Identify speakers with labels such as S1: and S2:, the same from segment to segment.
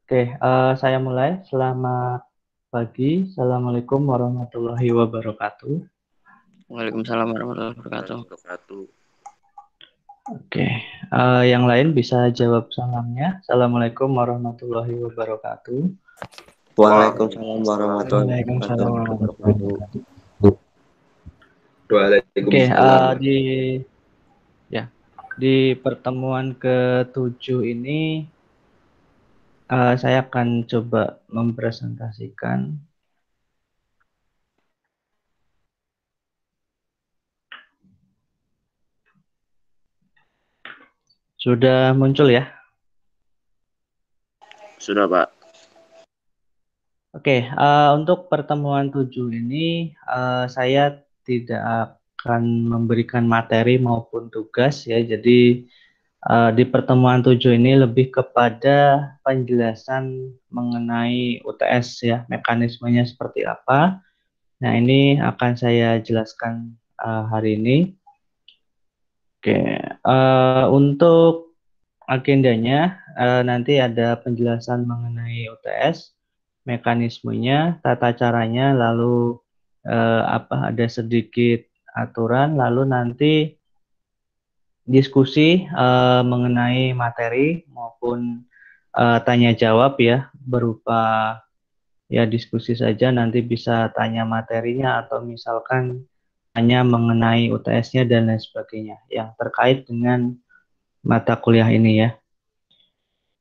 S1: Oke, saya mulai. Selamat pagi. Assalamualaikum warahmatullahi wabarakatuh.
S2: Waalaikumsalam warahmatullahi wabarakatuh.
S1: Oke, yang lain bisa jawab salamnya. Assalamualaikum warahmatullahi wabarakatuh.
S2: Waalaikumsalam warahmatullahi
S1: Waalaikumsalam
S2: wabarakatuh.
S1: warahmatullahi wabarakatuh. Oke,
S3: Waalaikumsalam.
S1: di pertemuan ke-7 ini saya akan coba mempresentasikan. Sudah muncul ya?
S2: Sudah, Pak.
S1: Oke, untuk pertemuan 7 ini saya tidak akan memberikan materi maupun tugas ya. Jadi di pertemuan 7 ini lebih kepada penjelasan mengenai UTS ya, mekanismenya seperti apa. Nah, ini akan saya jelaskan hari ini. Oke, untuk agendanya nanti ada penjelasan mengenai UTS, mekanismenya, tata caranya, lalu ada sedikit aturan, lalu nanti diskusi mengenai materi maupun tanya jawab ya, berupa ya diskusi saja, nanti bisa tanya materinya atau misalkan tanya mengenai UTS-nya dan lain sebagainya yang terkait dengan mata kuliah ini ya.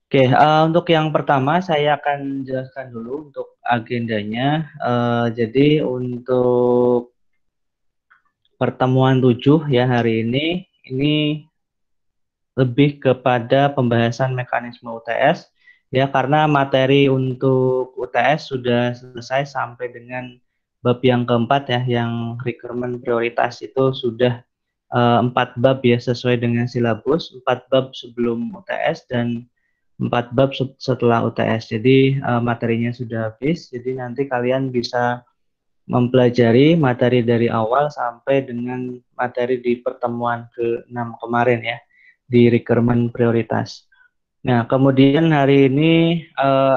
S1: Oke, untuk yang pertama saya akan jelaskan dulu untuk agendanya. Jadi untuk pertemuan 7 ya hari ini lebih kepada pembahasan mekanisme UTS ya, karena materi untuk UTS sudah selesai sampai dengan bab yang keempat ya, yang requirement prioritas itu sudah 4 bab ya, sesuai dengan silabus, 4 bab sebelum UTS dan 4 bab setelah UTS. Jadi materinya sudah habis, jadi nanti kalian bisa mempelajari materi dari awal sampai dengan materi di pertemuan ke-6 kemarin ya, di requirement prioritas. Nah, kemudian hari ini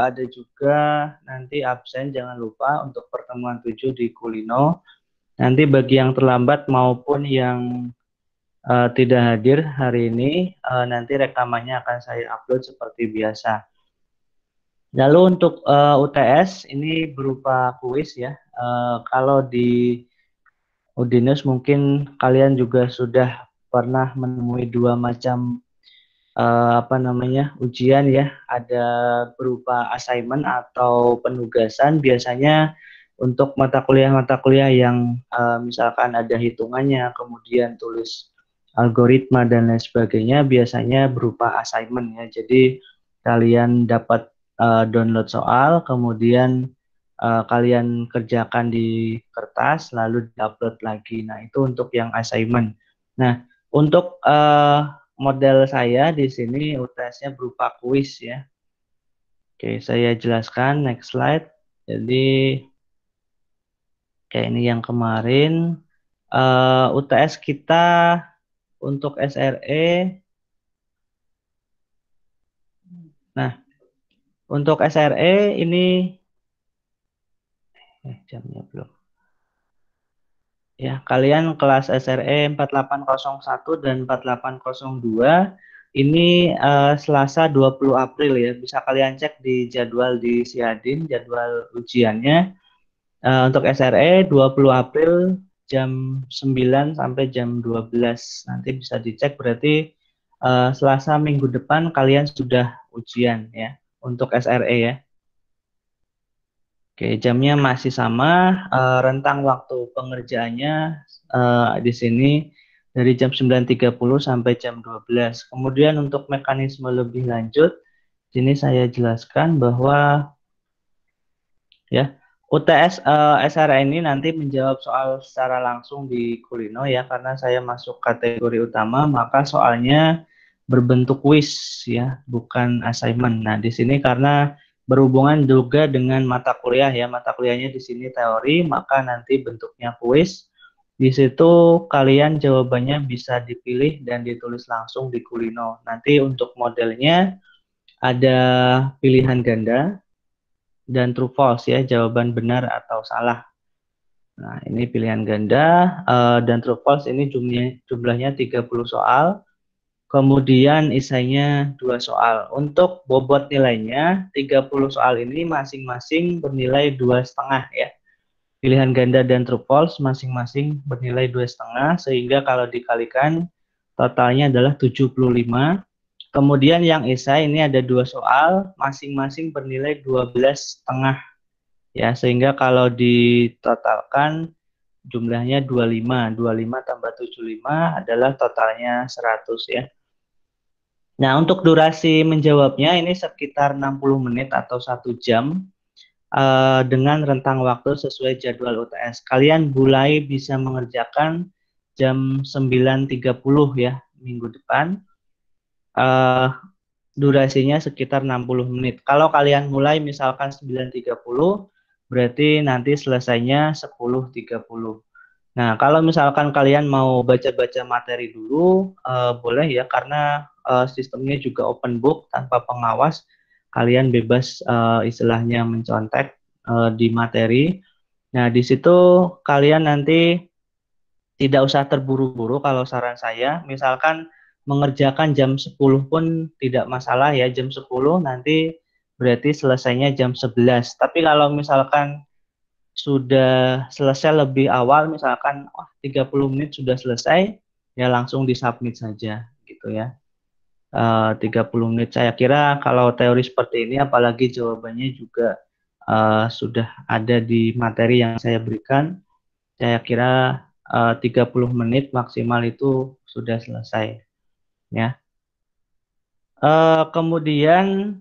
S1: ada juga nanti absen, jangan lupa untuk pertemuan 7 di Kulino. Nanti bagi yang terlambat maupun yang tidak hadir hari ini, nanti rekamannya akan saya upload seperti biasa. Lalu untuk UTS ini berupa kuis ya. Kalau di Udinus mungkin kalian juga sudah pernah menemui dua macam ujian ya. Ada berupa assignment atau penugasan. Biasanya untuk mata kuliah yang misalkan ada hitungannya, kemudian tulis algoritma dan lain sebagainya, biasanya berupa assignment ya. Jadi kalian dapat download soal, kemudian kalian kerjakan di kertas, lalu diupload lagi. Nah, itu untuk yang assignment. Nah, untuk model saya di sini UTS-nya berupa kuis ya. Oke, saya jelaskan, next slide. Jadi, kayak ini yang kemarin. UTS kita untuk SRE. Nah, untuk SRE ini jamnya belum. Ya, kalian kelas SRE 4801 dan 4802 ini Selasa 20 April ya. Bisa kalian cek di jadwal di Siadin, jadwal ujiannya. Untuk SRE 20 April jam 9 sampai jam 12. Nanti bisa dicek, berarti Selasa minggu depan kalian sudah ujian ya untuk SRE ya. Oke, jamnya masih sama, rentang waktu pengerjaannya di sini dari jam 9.30 sampai jam 12. Kemudian untuk mekanisme lebih lanjut, sini saya jelaskan bahwa ya UTS SRA ini nanti menjawab soal secara langsung di Kulino ya, karena saya masuk kategori utama, maka soalnya berbentuk kuis ya, bukan assignment. Nah, di sini karena berhubungan juga dengan mata kuliah ya, mata kuliahnya di sini teori, maka nanti bentuknya kuis. Di situ kalian jawabannya bisa dipilih dan ditulis langsung di Kulino. Nanti untuk modelnya ada pilihan ganda dan true false ya, jawaban benar atau salah. Nah, ini pilihan ganda dan true false ini jumlahnya 30 soal. Kemudian esainya 2 soal. Untuk bobot nilainya 30 soal ini masing-masing bernilai 2,5 ya. Pilihan ganda dan true false masing-masing bernilai 2,5 sehingga kalau dikalikan totalnya adalah 75. Kemudian yang esai ini ada 2 soal masing-masing bernilai 12,5 ya, sehingga kalau ditotalkan jumlahnya 25. 25 tambah 75 adalah totalnya 100 ya. Nah, untuk durasi menjawabnya ini sekitar 60 menit atau 1 jam dengan rentang waktu sesuai jadwal UTS. Kalian mulai bisa mengerjakan jam 9.30 ya minggu depan. Durasinya sekitar 60 menit. Kalau kalian mulai misalkan 9.30, berarti nanti selesainya 10.30. Nah, kalau misalkan kalian mau baca-baca materi dulu, boleh ya, karena sistemnya juga open book tanpa pengawas. Kalian bebas istilahnya mencontek di materi. Nah, di situ kalian nanti tidak usah terburu-buru kalau saran saya. Misalkan mengerjakan jam 10 pun tidak masalah ya, jam 10 nanti berarti selesainya jam 11. Tapi kalau misalkan sudah selesai lebih awal, misalkan 30 menit sudah selesai, ya langsung disubmit saja gitu ya. 30 menit saya kira kalau teori seperti ini apalagi jawabannya juga sudah ada di materi yang saya berikan, saya kira 30 menit maksimal itu sudah selesai ya. Kemudian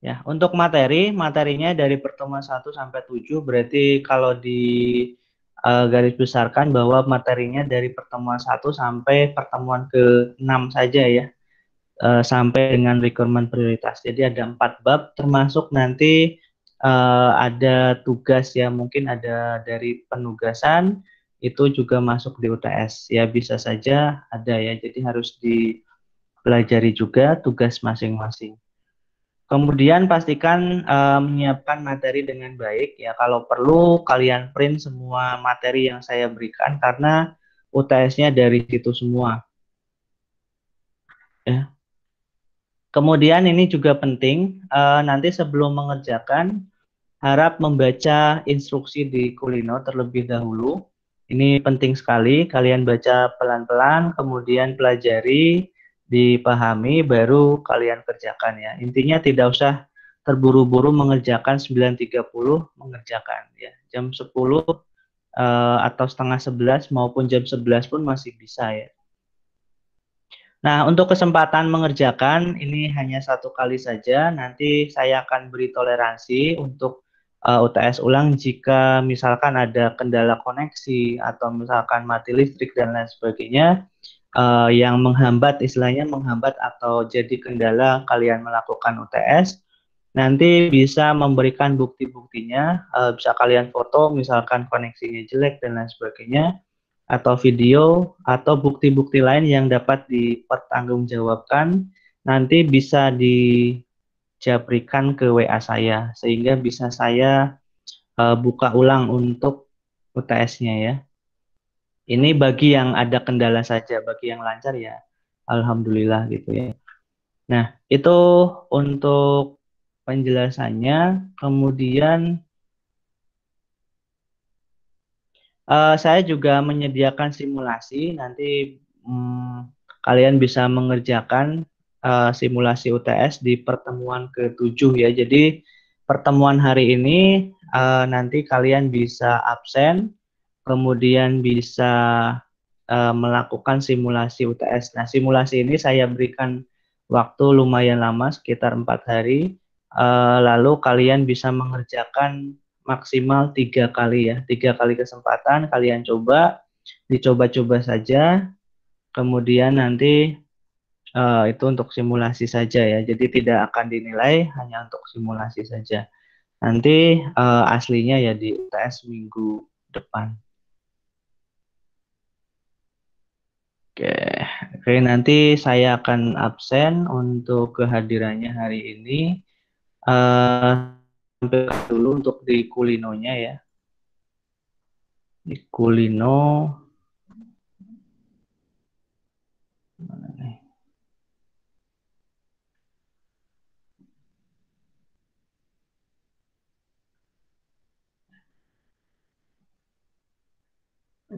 S1: ya, untuk materinya dari pertemuan 1 sampai 7 berarti kalau di garis besarkan bahwa materinya dari pertemuan 1 sampai pertemuan ke-6 saja ya, sampai dengan requirement prioritas. Jadi ada 4 bab termasuk nanti ada tugas ya, mungkin ada dari penugasan itu juga masuk di UTS ya, bisa saja ada ya. Jadi harus dipelajari juga tugas masing-masing. Kemudian pastikan menyiapkan materi dengan baik ya. Kalau perlu kalian print semua materi yang saya berikan karena UTS-nya dari situ semua. Ya. Kemudian ini juga penting, nanti sebelum mengerjakan harap membaca instruksi di Kulino terlebih dahulu. Ini penting sekali, kalian baca pelan-pelan, kemudian pelajari, dipahami, baru kalian kerjakan ya. Intinya tidak usah terburu-buru mengerjakan 9.30 mengerjakan ya. Jam 10 atau setengah 11 maupun jam 11 pun masih bisa ya. Nah, untuk kesempatan mengerjakan ini hanya 1 kali saja. Nanti saya akan beri toleransi untuk UTS ulang jika misalkan ada kendala koneksi atau misalkan mati listrik dan lain sebagainya yang menghambat, istilahnya menghambat atau jadi kendala kalian melakukan UTS. Nanti bisa memberikan bukti-buktinya, bisa kalian foto misalkan koneksinya jelek dan lain sebagainya, atau video atau bukti-bukti lain yang dapat dipertanggungjawabkan nanti bisa dijabrikan ke WA saya sehingga bisa saya buka ulang untuk UTS-nya ya. Ini bagi yang ada kendala saja, bagi yang lancar ya alhamdulillah gitu ya. Nah, itu untuk penjelasannya. Kemudian saya juga menyediakan simulasi, nanti kalian bisa mengerjakan simulasi UTS di pertemuan ke-7 ya. Jadi pertemuan hari ini nanti kalian bisa absen, kemudian bisa melakukan simulasi UTS. Nah, simulasi ini saya berikan waktu lumayan lama, sekitar 4 hari. Lalu kalian bisa mengerjakan maksimal 3 kali ya, 3 kali kesempatan kalian coba, dicoba-coba saja, kemudian nanti itu untuk simulasi saja ya, jadi tidak akan dinilai, hanya untuk simulasi saja. Nanti aslinya ya di UTS minggu depan. Oke, Oke, nanti saya akan absen untuk kehadirannya hari ini. Sampai dulu untuk di kulinonya ya. Di kulino. Mana nih?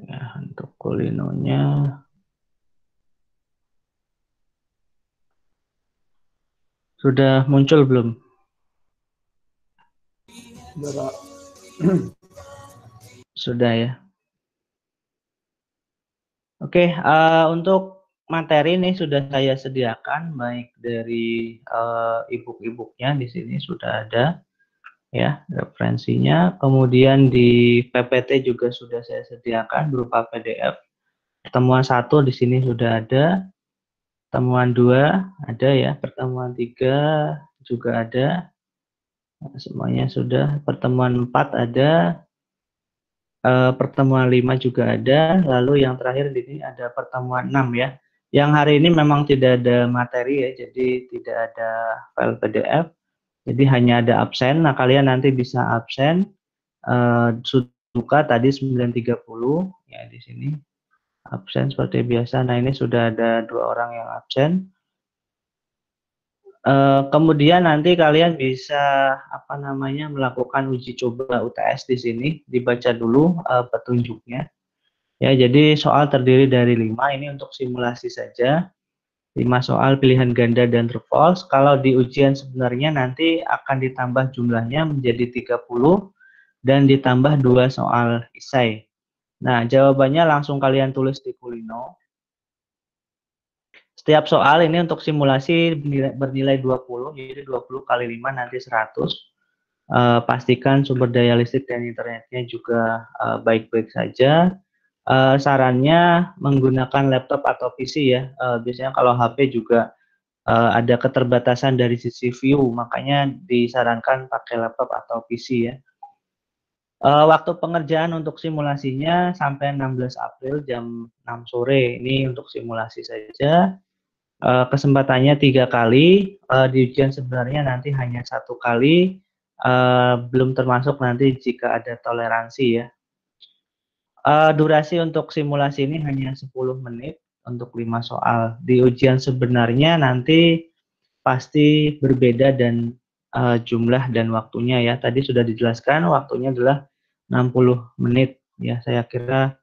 S1: Ya, untuk kulinonya. Sudah muncul belum? Sudah ya. Oke, untuk materi ini sudah saya sediakan, baik dari e-book-e-booknya di sini sudah ada, ya referensinya. Kemudian di PPT juga sudah saya sediakan berupa PDF. Pertemuan 1 di sini sudah ada, pertemuan 2 ada ya, pertemuan 3 juga ada, nah, semuanya sudah. Pertemuan 4 ada. Pertemuan 5 juga ada, lalu yang terakhir di sini ada pertemuan 6 ya. Yang hari ini memang tidak ada materi ya, jadi tidak ada file PDF, jadi hanya ada absen. Nah, kalian nanti bisa absen, sudah buka tadi 9.30 ya di sini. Absen seperti biasa. Nah, ini sudah ada 2 orang yang absen. Kemudian nanti kalian bisa melakukan uji coba UTS di sini, dibaca dulu petunjuknya. Ya, jadi soal terdiri dari 5, ini untuk simulasi saja. 5 soal pilihan ganda dan true false. Kalau di ujian sebenarnya nanti akan ditambah jumlahnya menjadi 30 dan ditambah 2 soal esai. Nah, jawabannya langsung kalian tulis di Kulino. Setiap soal ini untuk simulasi bernilai 20, jadi 20 kali 5 nanti 100. Pastikan sumber daya listrik dan internetnya juga baik-baik saja. Sarannya menggunakan laptop atau PC ya. Biasanya kalau HP juga ada keterbatasan dari sisi view, makanya disarankan pakai laptop atau PC ya. Waktu pengerjaan untuk simulasinya sampai 16 April jam 6 sore. Ini untuk simulasi saja. Kesempatannya 3 kali. Di ujian sebenarnya nanti hanya 1 kali. Belum termasuk nanti jika ada toleransi ya. Durasi untuk simulasi ini hanya 10 menit untuk 5 soal. Di ujian sebenarnya nanti pasti berbeda dan jumlah dan waktunya ya. Tadi sudah dijelaskan waktunya adalah 60 menit ya. Saya kira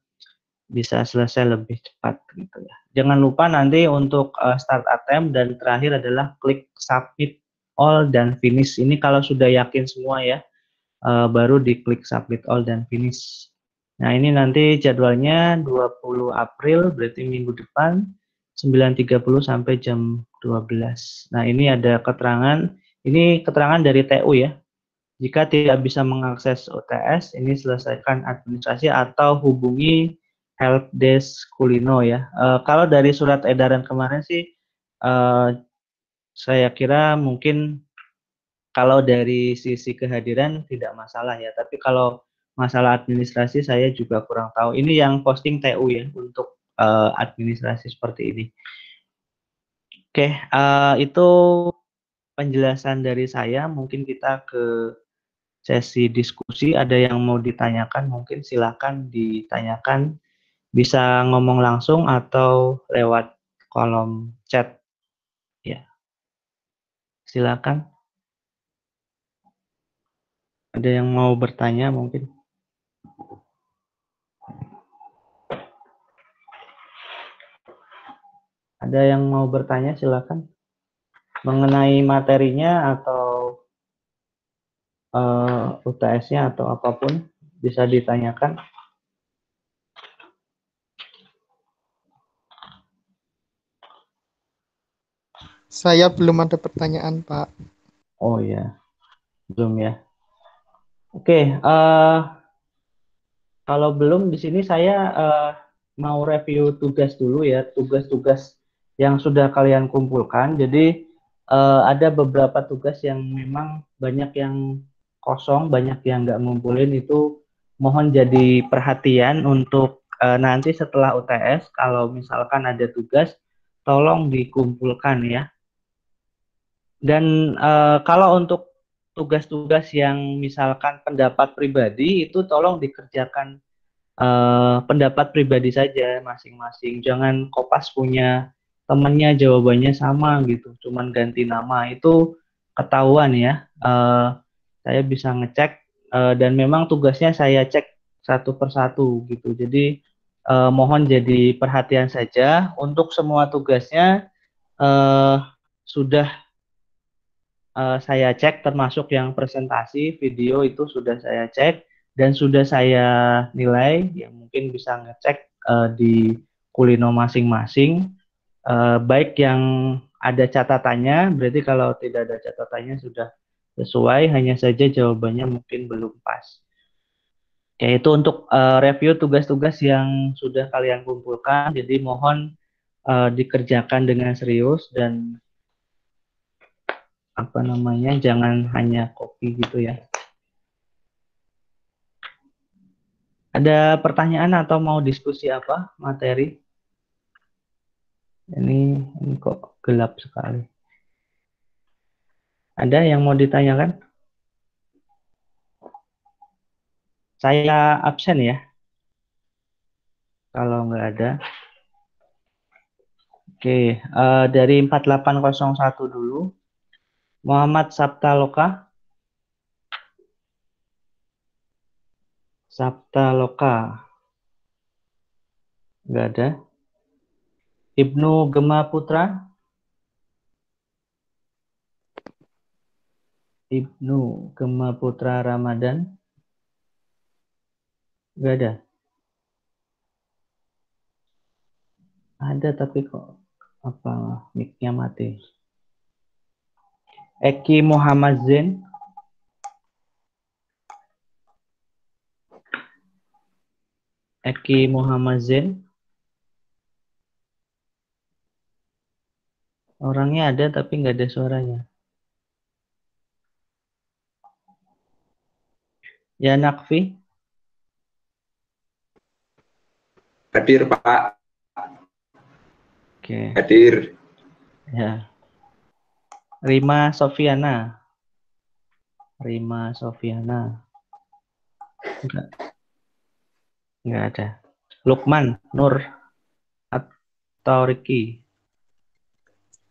S1: bisa selesai lebih cepat gitu ya. Jangan lupa nanti untuk start attempt dan terakhir adalah klik submit all dan finish. Ini kalau sudah yakin semua ya, baru diklik submit all dan finish. Nah, ini nanti jadwalnya 20 April, berarti minggu depan, 9.30 sampai jam 12. Nah, ini ada keterangan, ini keterangan dari TU ya. Jika tidak bisa mengakses UTS, ini selesaikan administrasi atau hubungi helpdesk Kulino ya. Kalau dari surat edaran kemarin sih, saya kira mungkin kalau dari sisi kehadiran tidak masalah ya, tapi kalau masalah administrasi saya juga kurang tahu. Ini yang posting TU ya untuk administrasi seperti ini. Oke, itu penjelasan dari saya. Mungkin kita ke sesi diskusi. Ada yang mau ditanyakan, mungkin silakan ditanyakan. Bisa ngomong langsung atau lewat kolom chat. Ya, silakan. Ada yang mau bertanya mungkin? Ada yang mau bertanya silakan mengenai materinya atau UTS-nya atau apapun bisa ditanyakan.
S3: Saya belum ada pertanyaan, Pak.
S1: Oh ya, belum ya. Oke, kalau belum di sini saya mau review tugas dulu ya, tugas-tugas yang sudah kalian kumpulkan. Jadi ada beberapa tugas yang memang banyak yang kosong, banyak yang nggak ngumpulin, itu mohon jadi perhatian untuk nanti setelah UTS, kalau misalkan ada tugas, tolong dikumpulkan ya. Dan kalau untuk tugas-tugas yang misalkan pendapat pribadi itu tolong dikerjakan pendapat pribadi saja masing-masing. Jangan kopas punya temannya jawabannya sama gitu, cuman ganti nama itu ketahuan ya. Saya bisa ngecek dan memang tugasnya saya cek satu persatu gitu. Jadi mohon jadi perhatian saja untuk semua tugasnya sudah saya cek termasuk yang presentasi video itu sudah saya cek dan sudah saya nilai ya mungkin bisa ngecek di Kulino masing-masing baik yang ada catatannya berarti kalau tidak ada catatannya sudah sesuai hanya saja jawabannya mungkin belum pas. Yaitu untuk review tugas-tugas yang sudah kalian kumpulkan jadi mohon dikerjakan dengan serius dan apa namanya jangan hanya copy gitu ya. Ada pertanyaan atau mau diskusi apa materi? Ini kok gelap sekali. Ada yang mau ditanyakan? Saya absen ya. Kalau nggak ada. Oke, dari 4801 dulu. Muhammad Saptaloka. Saptaloka. Nggak ada. Ibnu Gema Putra. Ibnu Gema Putra Ramadan. Nggak ada. Ada tapi kok apa mic-nya mati. Eki Muhammad Zain. Eki Muhammad Zain. Orangnya ada tapi nggak ada suaranya. Ya Nakfi.
S4: Hadir, Pak.
S1: Oke.
S4: Hadir.
S1: Ya. Rima Sofiana. Rima Sofiana. Enggak ada. Lukman Nur atau Riki.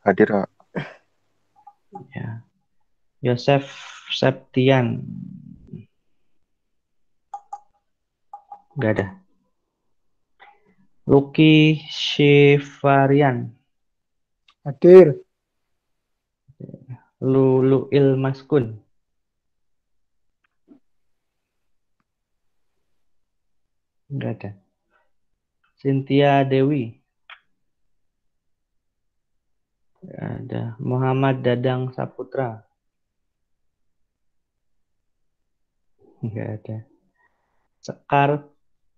S5: Hadir, Pak.
S1: Ya. Yosef Septian. Enggak ada. Lucky Syifarian.
S3: Hadir.
S1: Lulu Ilmaskun. Enggak ada. Cynthia Dewi. Enggak ada. Muhammad Dadang Saputra. Enggak ada. Sekar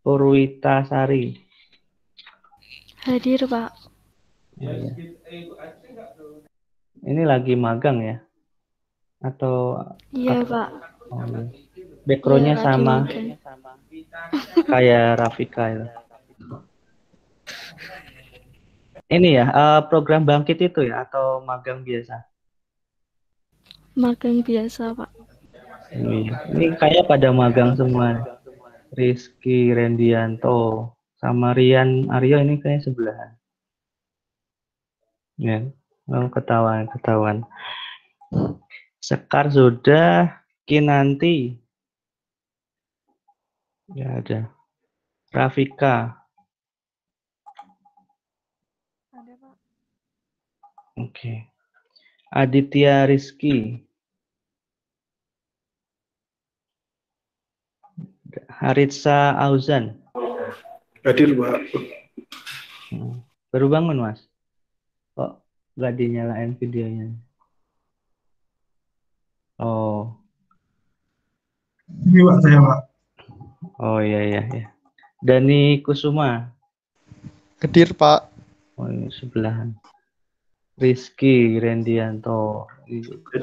S1: Purwitasari.
S6: Hadir, Pak.
S1: Ya. Ini lagi magang ya? Atau
S6: Iya, Pak.
S1: Oh, iya. Backgroundnya
S6: Iya, lagi
S1: sama
S6: magang.
S1: kayak Rafika itu. Ini ya program bangkit itu ya atau magang biasa?
S6: Magang biasa, Pak.
S1: Ini kayak pada magang semua. Rizky Rendianto sama Rian Aryo ini kayak sebelahan. Ya, ketahuan. Sekar sudah, Kinanti. Ya ada. Rafika.
S6: Ada, Pak.
S1: Oke. Aditya Rizky. Haritsa Auzan.
S4: Hadir, Pak.
S1: Baru bangun, Mas? Kok nggak dinyalain videonya? Oh.
S4: Ini, Pak, saya, Pak.
S1: Oh iya. Dani Kusuma.
S3: Hadir, Pak.
S1: Oh ini sebelahan. Rizky Rendianto.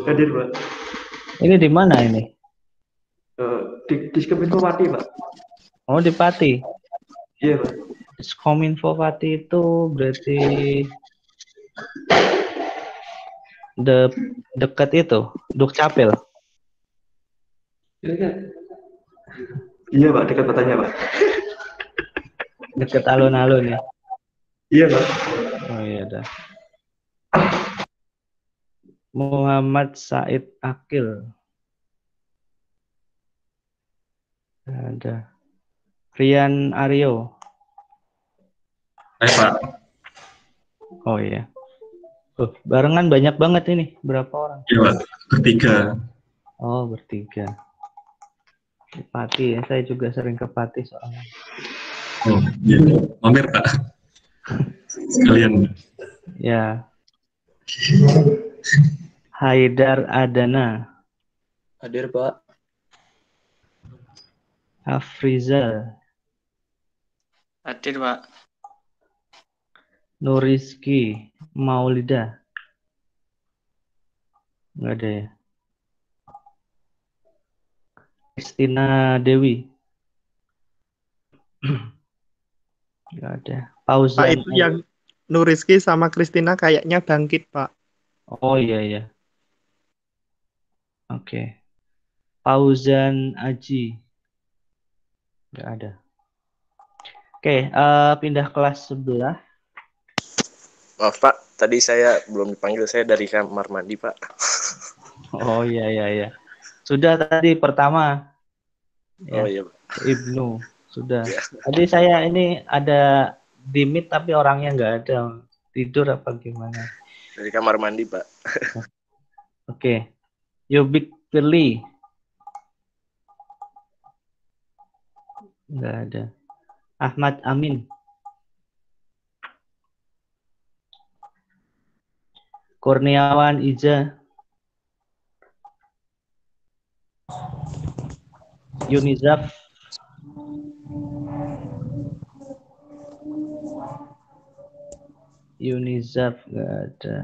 S4: Hadir, Pak.
S1: Ini di mana ini?
S4: Di Diskominfo Pati, Pak.
S1: Oh di Pati.
S4: Iya, Pak.
S1: Kominfo Pati itu berarti Dekat itu, Dukcapil.
S4: Iya Pak, dekat kotanya Pak.
S1: Dekat alun-alun ya.
S4: Iya Pak.
S1: Oh iya dah. Muhammad Said Akil. Ada. Rian Aryo.
S7: Pak.
S1: Oh iya. Barengan banyak banget ini. Berapa orang?
S7: Iya Pak, bertiga.
S1: Oh, bertiga. Ke Pati ya, saya juga sering ke Pati soalnya.
S7: Oh iya, mampir Pak. Sekalian.
S1: Ya. Haidar Adana.
S2: Hadir Pak.
S1: Afrizal.
S2: Hadir Pak.
S1: Nuriski Maulida. Nggak ada ya. Kristina Dewi. Nggak ada.
S3: Pak,
S1: Fauzan.
S3: itu yang Nuriski sama Kristina kayaknya bangkit, Pak.
S1: Oh iya ya. Oke. Fauzan Aji. Nggak ada. Oke, pindah kelas sebelah.
S2: Maaf Pak, tadi saya belum dipanggil, saya dari kamar mandi Pak.
S1: Oh iya. Sudah tadi pertama. Ya,
S2: Oh iya Pak.
S1: Ibnu sudah.
S2: Ya.
S1: Tadi saya ini ada di meet tapi orangnya nggak ada. Tidur apa gimana?
S2: Dari kamar mandi Pak.
S1: Oke. Yubik Firly. Nggak ada. Ahmad Amin. Kurniawan Iza. Yunizaf. Yunizaf nggak ada.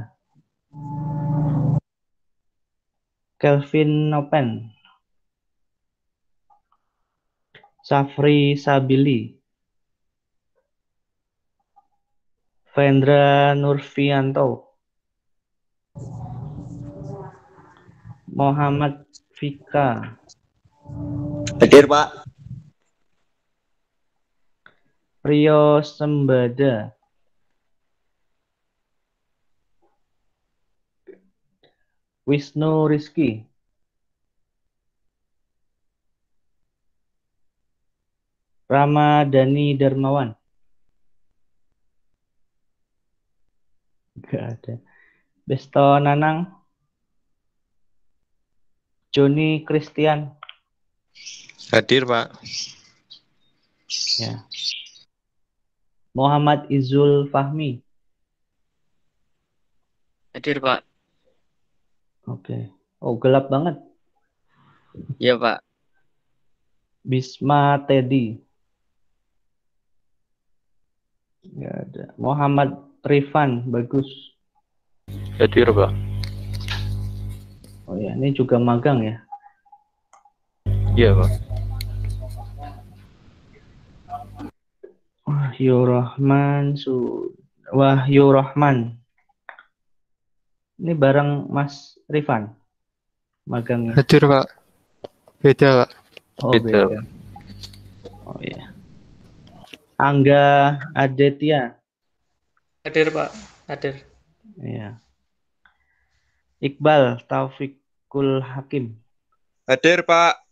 S1: Kelvin Nopen. Safri Sabili. Vendra Nurfianto. Muhammad Fika.
S2: Hadir Pak.
S1: Rio Sembada. Wisnu Rizky. Ramadhani Darmawan. Gak ada. Besto Nanang. Joni Christian.
S5: Hadir, Pak.
S1: Ya. Muhammad Izul Fahmi.
S2: Hadir Pak.
S1: Oke. Oh, gelap banget.
S2: Iya Pak.
S1: Bisma Teddy. Nggak ada. Muhammad Rifan Bagus.
S5: Hadir, Pak.
S1: Oh ya, ini juga magang ya.
S5: Iya, Pak.
S1: Wahyu Rahman. Ini bareng Mas Rifan magangnya.
S3: Hadir, Pak. Beda, Pak.
S1: Oh,
S5: Beda.
S1: beda. Oh ya. Angga Aditya.
S3: Hadir, Pak. Hadir.
S1: Iya. Iqbal Taufikul Hakim.
S5: Hadir, Pak.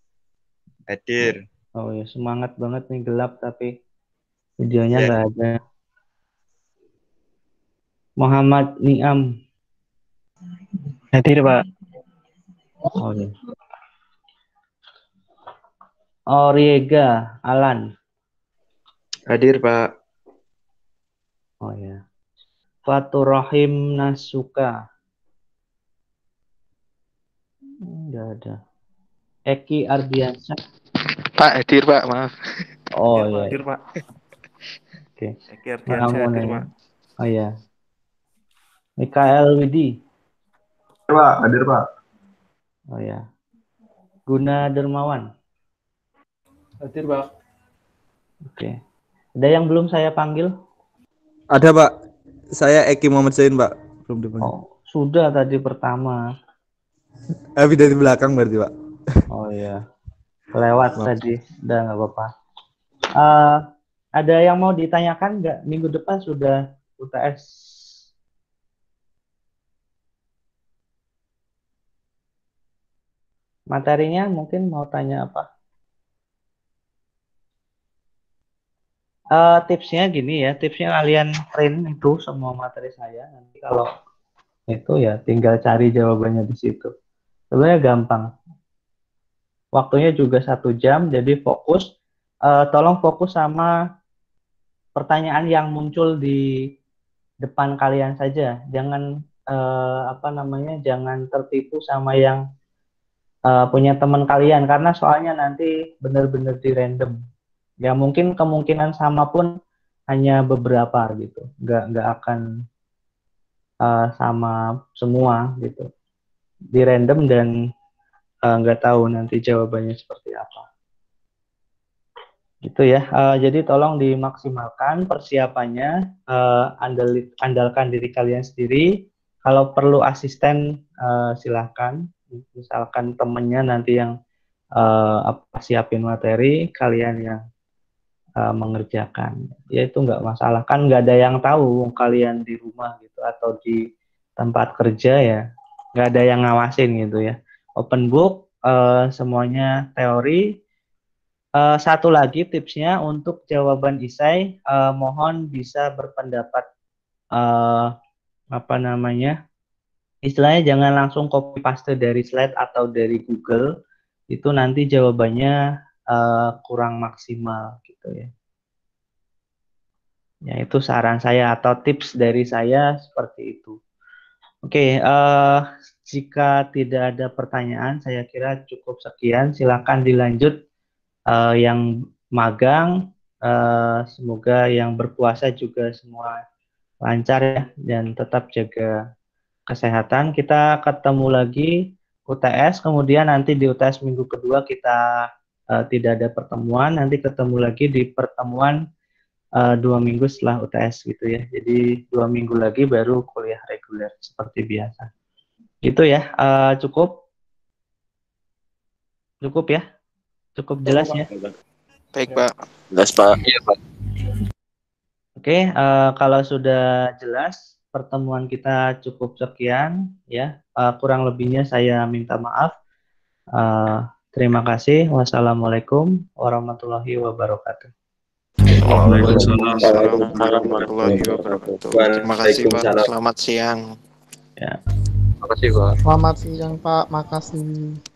S5: Hadir.
S1: Oh ya, semangat banget nih, gelap tapi videonya
S5: Ya.
S1: nggak ada. Muhammad Niam.
S3: Hadir, Pak.
S1: Oh ya. Oriega Alan.
S5: Hadir, Pak.
S1: Oh ya. Fatur Rahim Nasuka. Nggak ada. Eki Ardiansyah.
S3: Pak, hadir, Pak. Maaf.
S1: Oh ya.
S3: Hadir, Pak.
S1: Oke.
S3: Hadir,
S1: Hadir,
S3: Pak.
S1: Oh ya. Mikael Widi.
S4: Pak, hadir Pak.
S1: Oh ya. Guna Dermawan.
S3: Hadir, Pak.
S1: Oke. Ada yang belum saya panggil?
S8: Ada Pak, saya Eki Muhammad Zain Pak. Belum dipanggil.
S1: Oh, sudah tadi pertama.
S8: Habis dari belakang berarti, Pak.
S1: Oh iya, lewat
S8: Maaf.
S1: tadi. Udah nggak apa-apa. Eh, ada yang mau ditanyakan nggak? Minggu depan sudah UTS. Materinya mungkin mau tanya apa? Tipsnya gini ya, tipsnya kalian print itu semua materi saya. Nanti kalau itu ya tinggal cari jawabannya di situ. Sebenarnya gampang. Waktunya juga 1 jam, jadi fokus. Tolong fokus sama pertanyaan yang muncul di depan kalian saja. Jangan jangan tertipu sama yang punya teman kalian karena soalnya nanti benar-benar di random. Ya mungkin kemungkinan sama pun hanya beberapa gitu, nggak akan sama semua gitu. Di random dan nggak tahu nanti jawabannya seperti apa. Gitu ya. Jadi tolong dimaksimalkan persiapannya, andalkan diri kalian sendiri. Kalau perlu asisten silahkan. Misalkan temennya nanti yang siapin materi, kalian yang mengerjakan. Ya itu nggak masalah, kan nggak ada yang tahu kalian di rumah gitu atau di tempat kerja ya, nggak ada yang ngawasin gitu ya. Open book, semuanya teori. Satu lagi tipsnya untuk jawaban esai, mohon bisa berpendapat istilahnya jangan langsung copy paste dari slide atau dari Google, itu nanti jawabannya kurang maksimal gitu ya. Ya itu saran saya atau tips dari saya seperti itu. Oke, jika tidak ada pertanyaan, saya kira cukup sekian. Silakan dilanjut yang magang. Semoga yang berpuasa juga semua lancar ya dan tetap jaga kesehatan. Kita ketemu lagi UTS, kemudian nanti di UTS minggu kedua kita tidak ada pertemuan, nanti ketemu lagi di pertemuan 2 minggu setelah UTS gitu ya. Jadi 2 minggu lagi baru kuliah reguler seperti biasa. Gitu ya, cukup ya, cukup jelas ya.
S2: Baik, Pak. Jelas, Pak.
S5: Iya, Pak.
S1: Oke, kalau sudah jelas pertemuan kita cukup sekian ya. Kurang lebihnya saya minta maaf. Terima kasih. Wassalamualaikum warahmatullahi wabarakatuh.
S2: Waalaikumsalam warahmatullahi wabarakatuh. Terima kasih, Pak. Selamat siang.
S1: Ya.
S5: Terima kasih, Pak.
S3: Selamat siang, Pak. Makasih.